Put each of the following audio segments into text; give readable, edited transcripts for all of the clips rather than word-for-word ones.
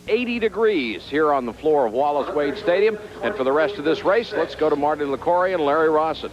80 degrees here on the floor of Wallace Wade Stadium. And for the rest of this race, let's go to Marty LaCoria and Larry Rawson.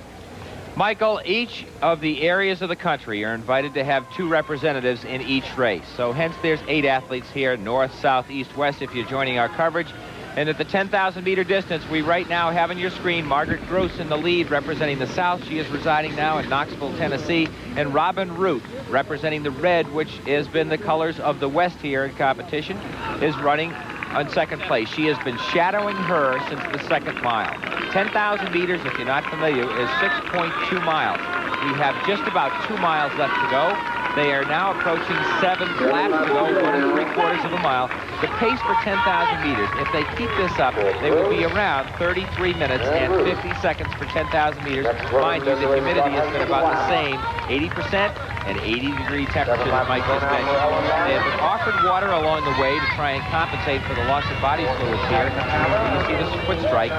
Michael, each of the areas of the country are invited to have 2 representatives in each race. So hence there's 8 athletes here, north, south, east, west, if you're joining our coverage. And at the 10,000-meter distance, we right now have on your screen Margaret Groos in the lead, representing the South. She is residing now in Knoxville, Tennessee. And Robyn Root, representing the red, which has been the colors of the West here in competition, is running on second place. She has been shadowing her since the second mile. 10,000 meters, if you're not familiar, is 6.2 miles. We have just about 2 miles left to go. They are now approaching 7 laps to go, 1 3/4 of a mile. The pace for 10,000 meters, if they keep this up, they will be around 33 minutes and 50 seconds for 10,000 meters. Mind you, the humidity has been about the same, 80% and 80-degree temperatures, as Mike just mentioned. They have been offered water along the way to try and compensate for the loss of body fluids here. You see this foot strike.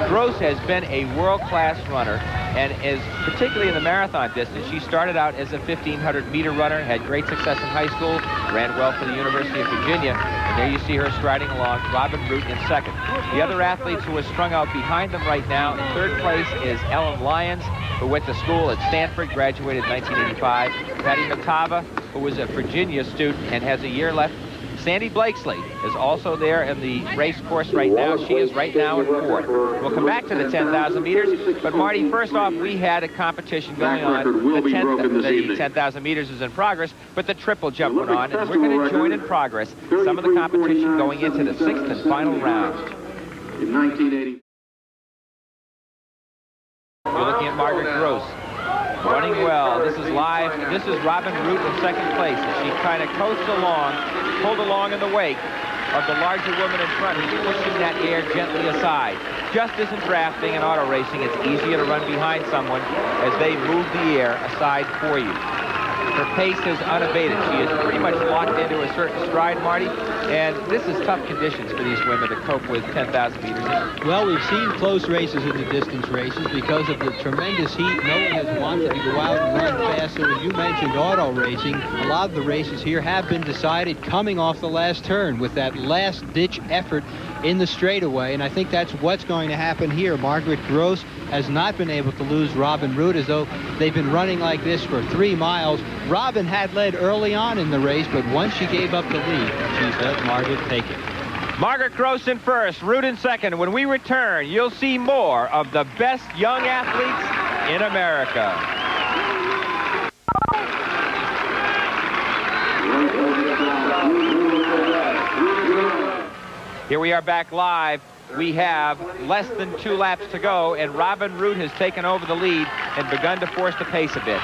Groos has been a world-class runner and is particularly in the marathon distance. She started out as a 1,500-meter runner, had great success in high school, ran well for the University of Virginia, and there you see her striding along. Robyn Root in second. The other athletes who are strung out behind them right now, in third place is Lyons, who went to school at Stanford, graduated in 1985. Patty Matava, who was a Virginia student and has a year left. Sandy Blakeslee is also there in the race course right now. She is right now in fourth. We'll come back to the 10,000 meters. But, Marty, first off, we had a competition going on. The 10,000 meters is in progress, but the triple jump went on, and we're going to join in progress some of the competition going into the 6th and final round. In 1980. We're looking at Margaret Groos. Running well. This is live. This is Robyn Root in second place. She kind of coasts along, pulled along in the wake of the larger woman in front who's pushing that air gently aside. Just as in drafting and auto racing, it's easier to run behind someone as they move the air aside for you. Her pace is unabated. She is pretty much locked into a certain stride, Marty, and this is tough conditions for these women to cope with 10,000 meters. Well, we've seen close races in the distance races because of the tremendous heat. No one has wanted to go out and run fast. So as you mentioned, auto racing, a lot of the races here have been decided coming off the last turn with that last-ditch effort in the straightaway, and I think that's what's going to happen here. Margaret Groos has not been able to lose Robyn Root, as though they've been running like this for 3 miles. Robyn had led early on in the race, but once she gave up the lead, she's let Margaret take it. Margaret Groos in first, Root in second. When we return, you'll see more of the best young athletes in America. Here we are back live. We have less than 2 laps to go, and Robyn Root has taken over the lead and begun to force the pace a bit.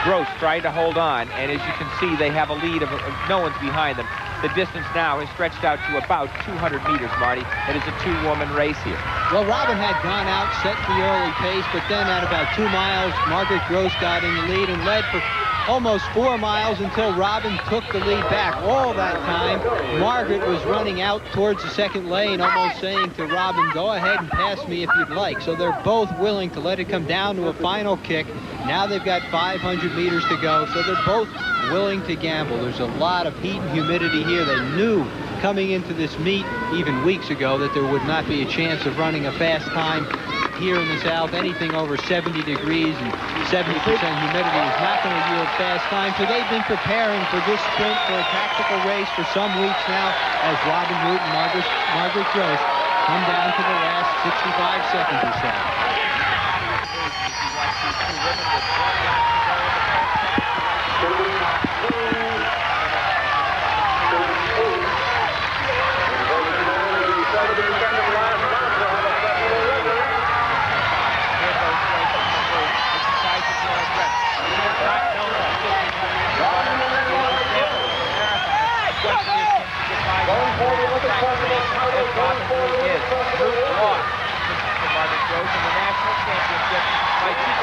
Groos trying to hold on, and as you can see, they have a lead of no one's behind them. The distance now has stretched out to about 200 meters, Marty. It is a 2-woman race here. Well, Robyn had gone out, set the early pace, but then at about 2 miles, Margaret Groos got in the lead and led for almost 4 miles until Robyn took the lead back. All that time, Margaret was running out towards the second lane, almost saying to Robyn, go ahead and pass me if you'd like. So they're both willing to let it come down to a final kick. Now they've got 500 meters to go, so they're both willing to gamble. There's a lot of heat and humidity here. They knew coming into this meet even weeks ago that there would not be a chance of running a fast time here in the South. Anything over 70 degrees and 70% humidity is not going to yield fast time. So they've been preparing for this sprint, for a tactical race for some weeks now, as Robyn Root and Margaret Groos come down to the last 65 seconds or so.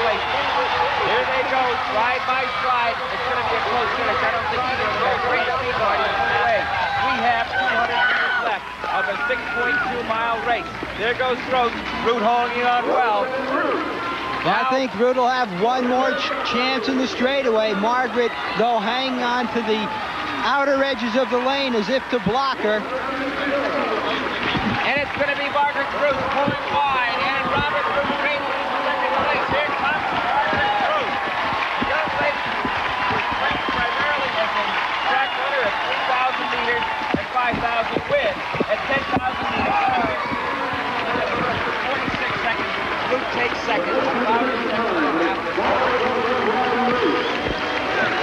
There they go, stride by stride. It's going to be a close finish. I don't think either of them have great speed away. We have 200 meters left of a 6.2-mile race. There goes Root. Root holding on well. I think Root will have one more chance in the straightaway. Margaret, though, hanging on to the outer edges of the lane as if to block her. it's going to be Margaret Groos pulling wide, and Robyn Root trains in second place. Here comes Margaret Groos. The young lady was trained primarily as a track runner at 3,000 meters and 5,000 wins. At 10,000 meters, 46 seconds. Root takes second. About a second and a half.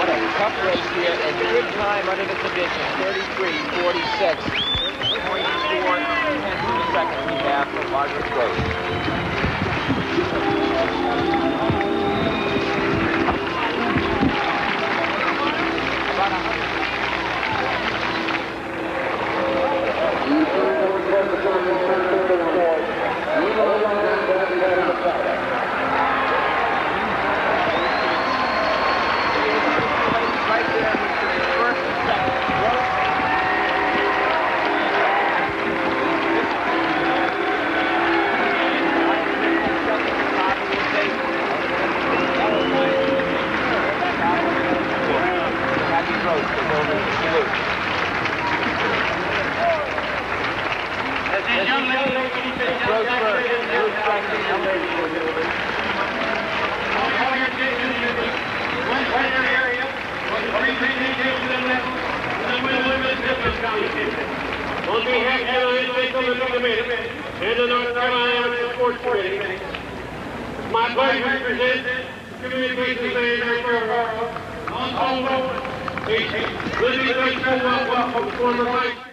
What a tough race here, and good time under the conditions. 33:46. 0.4 tenths of a second we have for Margaret Groos. About 100. Right there, first and second. On behalf of the United States and the North Carolina Sports Committee, it's my pleasure to present Communications Manager for Lilli-Smith, welcome former Vice